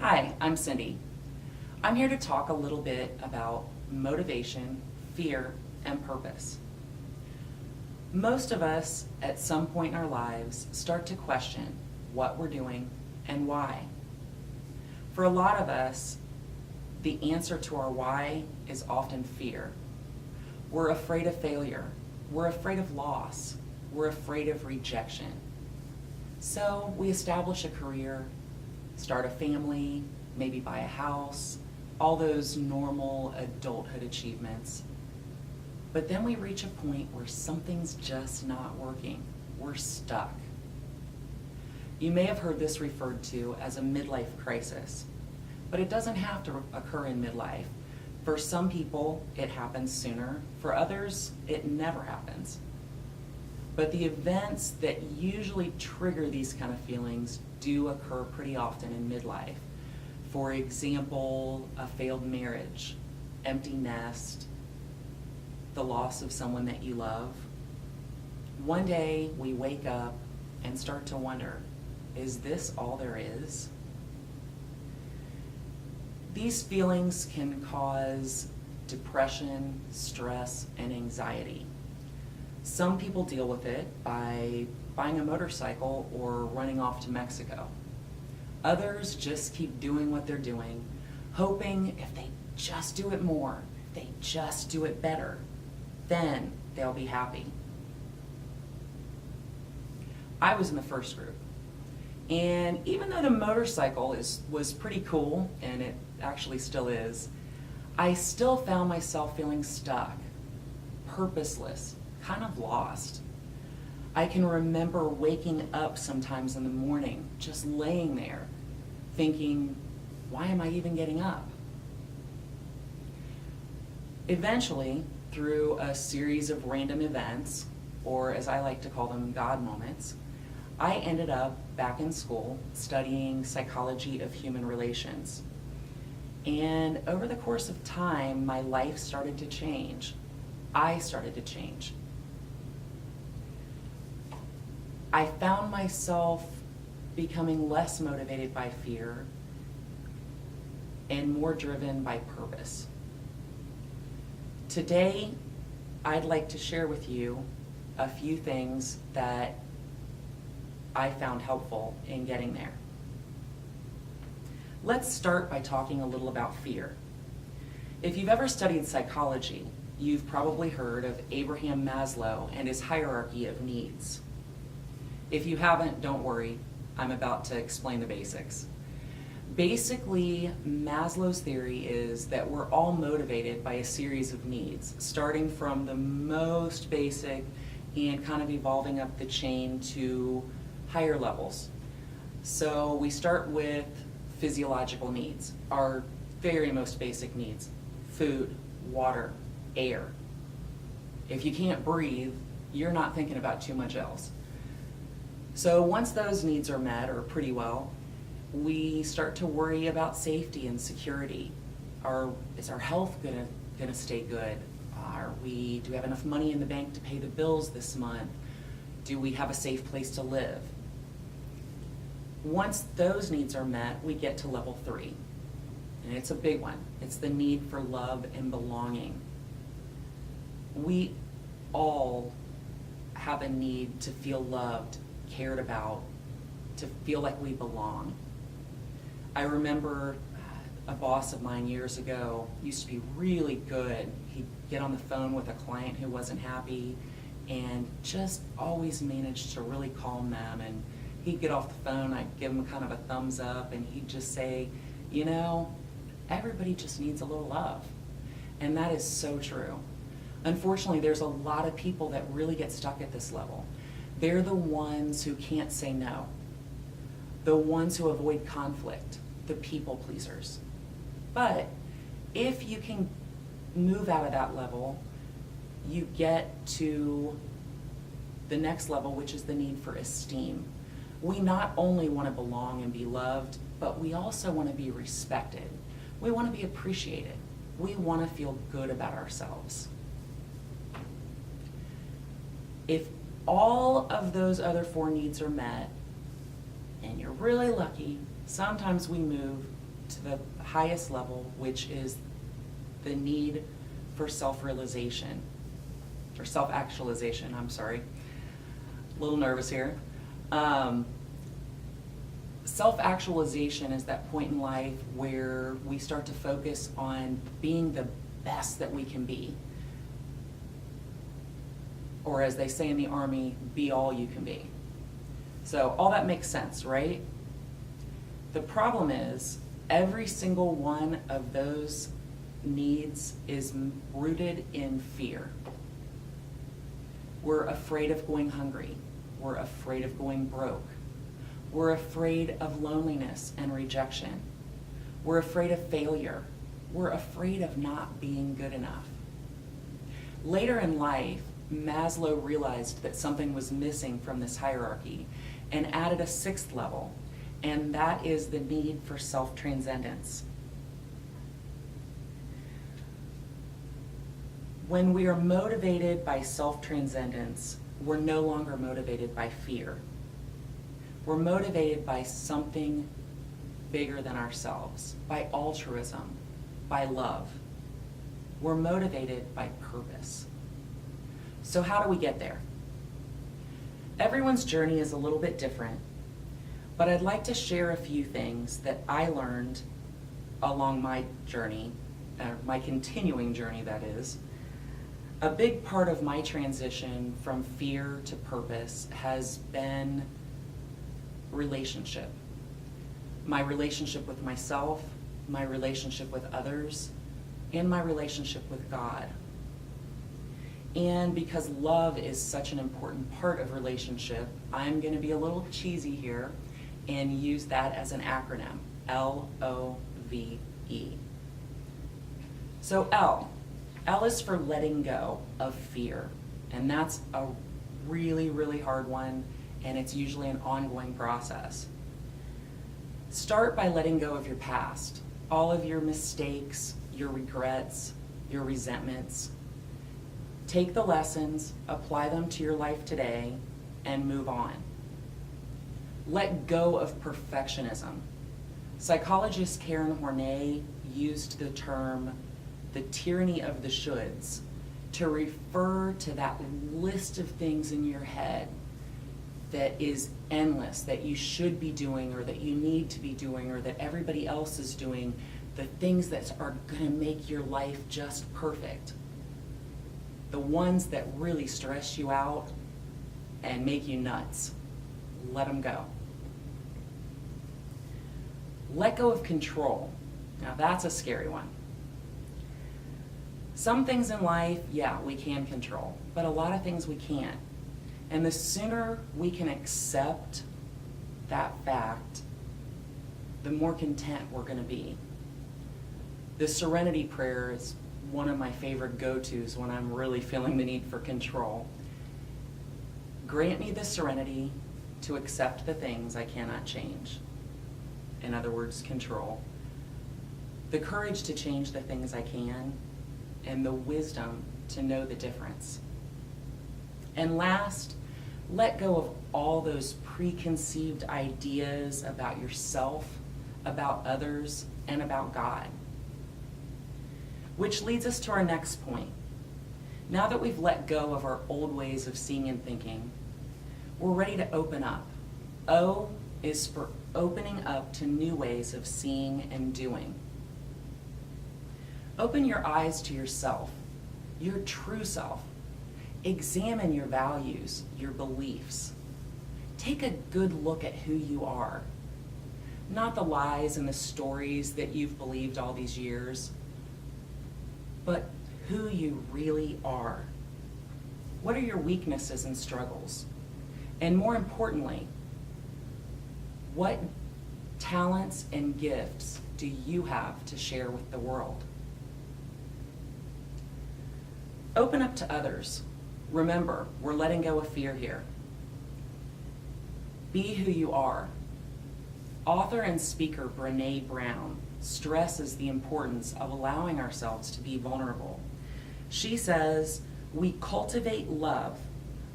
Hi, I'm Cindy. I'm here to talk a little bit about motivation, fear, and purpose. Most of us, at some point in our lives, start to question what we're doing and why. For a lot of us, the answer to our why is often fear. We're afraid of failure. We're afraid of loss. We're afraid of rejection. So we establish a career, start a family, maybe buy a house, all those normal adulthood achievements. But then we reach a point where something's just not working. We're stuck. You may have heard this referred to as a midlife crisis, but it doesn't have to occur in midlife. For some people, it happens sooner. For others, it never happens. But the events that usually trigger these kind of feelings do occur pretty often in midlife. For example, a failed marriage, empty nest, the loss of someone that you love. One day we wake up and start to wonder, is this all there is? These feelings can cause depression, stress, and anxiety. Some people deal with it by buying a motorcycle or running off to Mexico. Others just keep doing what they're doing, hoping if they just do it more, if they just do it better, then they'll be happy. I was in the first group. And even though the motorcycle was pretty cool, and it actually still is, I still found myself feeling stuck, purposeless, kind of lost. I can remember waking up sometimes in the morning, just laying there, thinking, why am I even getting up? Eventually, through a series of random events, or as I like to call them, God moments, I ended up back in school studying psychology of human relations. And over the course of time, my life started to change. I started to change. I found myself becoming less motivated by fear and more driven by purpose. Today, I'd like to share with you a few things that I found helpful in getting there. Let's start by talking a little about fear. If you've ever studied psychology, you've probably heard of Abraham Maslow and his hierarchy of needs. If you haven't, don't worry, I'm about to explain the basics. Basically, Maslow's theory is that we're all motivated by a series of needs, starting from the most basic and kind of evolving up the chain to higher levels. So we start with physiological needs, our very most basic needs: food, water, air. If you can't breathe, you're not thinking about too much else. So once those needs are met, or pretty well, we start to worry about safety and security. Is our health gonna stay good? Do we have enough money in the bank to pay the bills this month? Do we have a safe place to live? Once those needs are met, we get to level 3. And it's a big one. It's the need for love and belonging. We all have a need to feel loved, cared about, to feel like we belong. I remember a boss of mine years ago used to be really good. He'd get on the phone with a client who wasn't happy and just always managed to really calm them. And he'd get off the phone, I'd give him kind of a thumbs up, and he'd just say, you know, everybody just needs a little love. And that is so true. Unfortunately, there's a lot of people that really get stuck at this level. They're the ones who can't say no, the ones who avoid conflict, the people pleasers. But if you can move out of that level, you get to the next level, which is the need for esteem. We not only want to belong and be loved, but we also want to be respected. We want to be appreciated. We want to feel good about ourselves. If all of those other 4 needs are met, and you're really lucky, sometimes we move to the highest level, which is the need for self-realization, or self-actualization, I'm sorry. A little nervous here. Self-actualization is that point in life where we start to focus on being the best that we can be. Or as they say in the Army, be all you can be. So all that makes sense, right? The problem is every single one of those needs is rooted in fear. We're afraid of going hungry. We're afraid of going broke. We're afraid of loneliness and rejection. We're afraid of failure. We're afraid of not being good enough. Later in life, Maslow realized that something was missing from this hierarchy and added a sixth level, and that is the need for self-transcendence. When we are motivated by self-transcendence, we're no longer motivated by fear. We're motivated by something bigger than ourselves, by altruism, by love. We're motivated by purpose. So how do we get there? Everyone's journey is a little bit different, but I'd like to share a few things that I learned along my journey, my continuing journey, that is. A big part of my transition from fear to purpose has been relationship. My relationship with myself, my relationship with others, and my relationship with God. And because love is such an important part of relationship, I'm going to be a little cheesy here and use that as an acronym, LOVE. So L is for letting go of fear, and that's a really, really hard one, and it's usually an ongoing process. Start by letting go of your past, all of your mistakes, your regrets, your resentments. Take the lessons, apply them to your life today, and move on. Let go of perfectionism. Psychologist Karen Horney used the term the tyranny of the shoulds to refer to that list of things in your head that is endless, that you should be doing or that you need to be doing or that everybody else is doing, the things that are going to make your life just perfect. The ones that really stress you out and make you nuts. Let them go. Let go of control. Now that's a scary one. Some things in life, yeah, we can control, but a lot of things we can't. And the sooner we can accept that fact, the more content we're going to be. The serenity prayer is one of my favorite go-tos when I'm really feeling the need for control. Grant me the serenity to accept the things I cannot change. In other words, control. The courage to change the things I can, and the wisdom to know the difference. And last, let go of all those preconceived ideas about yourself, about others, and about God. Which leads us to our next point. Now that we've let go of our old ways of seeing and thinking, we're ready to open up. O is for opening up to new ways of seeing and doing. Open your eyes to yourself, your true self. Examine your values, your beliefs. Take a good look at who you are. Not the lies and the stories that you've believed all these years, but who you really are. What are your weaknesses and struggles? And more importantly, what talents and gifts do you have to share with the world? Open up to others. Remember, we're letting go of fear here. Be who you are. Author and speaker Brené Brown stresses the importance of allowing ourselves to be vulnerable. She says, we cultivate love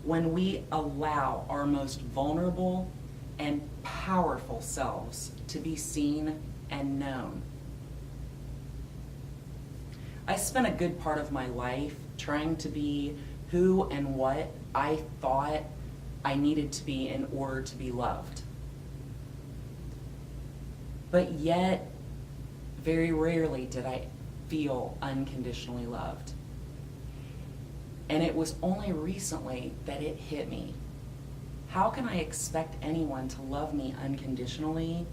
when we allow our most vulnerable and powerful selves to be seen and known. I spent a good part of my life trying to be who and what I thought I needed to be in order to be loved. But yet, very rarely did I feel unconditionally loved. And it was only recently that it hit me. How can I expect anyone to love me unconditionally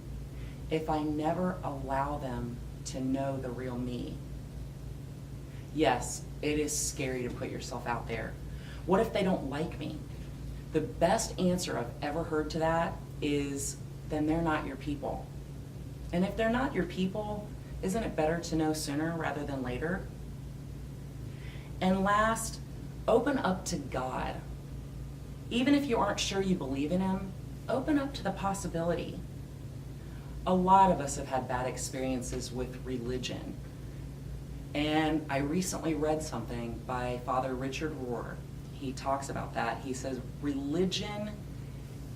if I never allow them to know the real me? Yes, it is scary to put yourself out there. What if they don't like me? The best answer I've ever heard to that is, then they're not your people. And if they're not your people, isn't it better to know sooner rather than later? And last, open up to God. Even if you aren't sure you believe in Him, open up to the possibility. A lot of us have had bad experiences with religion. And I recently read something by Father Richard Rohr. He talks about that. He says, religion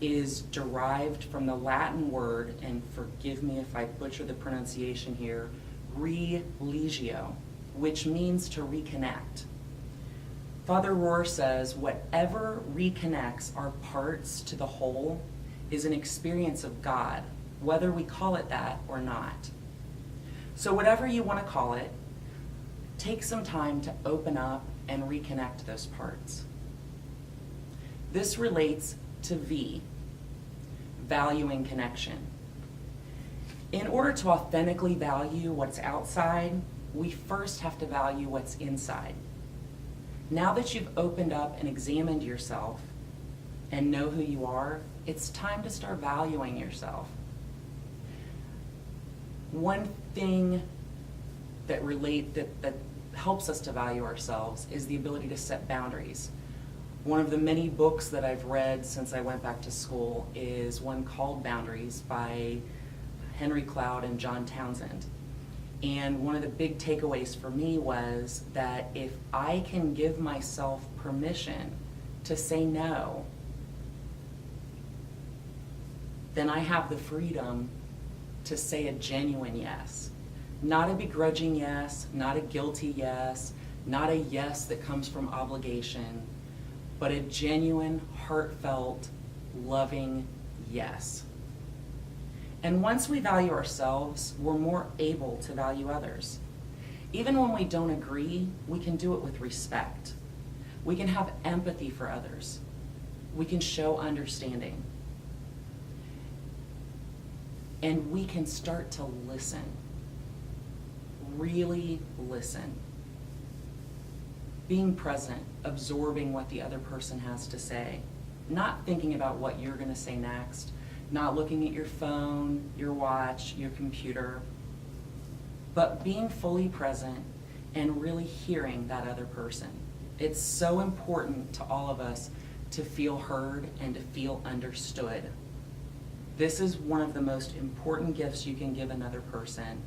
is derived from the Latin word, and forgive me if I butcher the pronunciation here, religio, which means to reconnect. Father Rohr says, whatever reconnects our parts to the whole is an experience of God, whether we call it that or not. So whatever you want to call it, take some time to open up and reconnect those parts. This relates to V, valuing connection. In order to authentically value what's outside, we first have to value what's inside. Now that you've opened up and examined yourself and know who you are, it's time to start valuing yourself. One thing that helps us to value ourselves is the ability to set boundaries. One of the many books that I've read since I went back to school is one called Boundaries by Henry Cloud and John Townsend. And one of the big takeaways for me was that if I can give myself permission to say no, then I have the freedom to say a genuine yes. Not a begrudging yes, not a guilty yes, not a yes that comes from obligation, but a genuine, heartfelt, loving yes. And once we value ourselves, we're more able to value others. Even when we don't agree, we can do it with respect. We can have empathy for others. We can show understanding. And we can start to listen. Really listen. Being present, absorbing what the other person has to say, not thinking about what you're going to say next, not looking at your phone, your watch, your computer, but being fully present and really hearing that other person. It's so important to all of us to feel heard and to feel understood. This is one of the most important gifts you can give another person,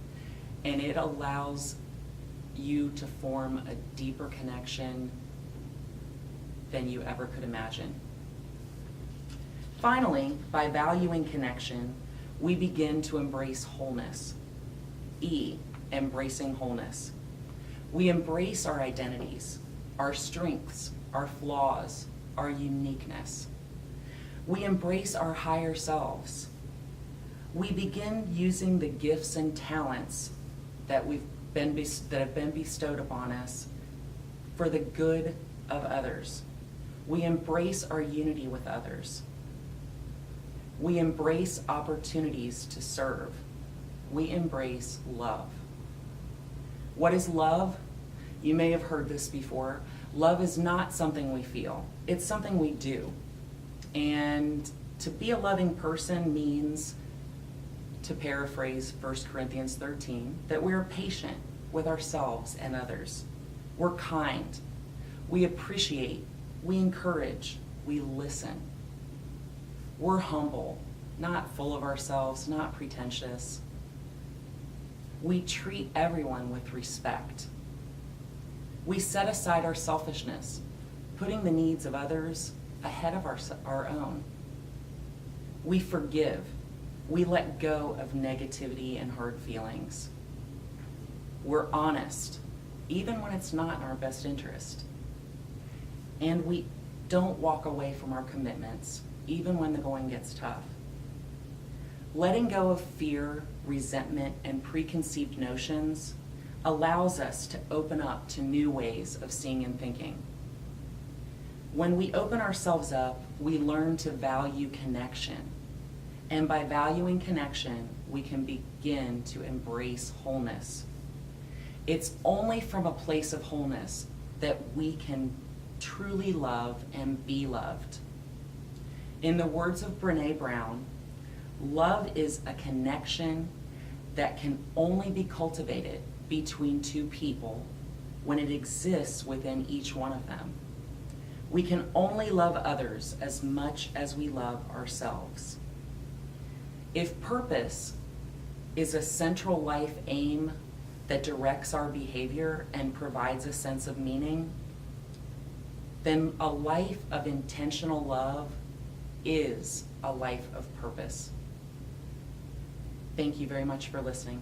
and it allows you to form a deeper connection than you ever could imagine. Finally, by valuing connection, we begin to embrace wholeness. E, embracing wholeness. We embrace our identities, our strengths, our flaws, our uniqueness. We embrace our higher selves. We begin using the gifts and talents that have been bestowed upon us for the good of others. We embrace our unity with others. We embrace opportunities to serve. We embrace love. What is love? You may have heard this before. Love is not something we feel. It's something we do. And to be a loving person means, to paraphrase 1 Corinthians 13, that we're patient with ourselves and others. We're kind. We appreciate. We encourage. We listen. We're humble, not full of ourselves, not pretentious. We treat everyone with respect. We set aside our selfishness, putting the needs of others ahead of our own. We forgive. We let go of negativity and hard feelings. We're honest, even when it's not in our best interest. And we don't walk away from our commitments, even when the going gets tough. Letting go of fear, resentment, and preconceived notions allows us to open up to new ways of seeing and thinking. When we open ourselves up, we learn to value connection. And by valuing connection, we can begin to embrace wholeness. It's only from a place of wholeness that we can truly love and be loved. In the words of Brené Brown, love is a connection that can only be cultivated between two people when it exists within each one of them. We can only love others as much as we love ourselves. If purpose is a central life aim that directs our behavior and provides a sense of meaning, then a life of intentional love is a life of purpose. Thank you very much for listening.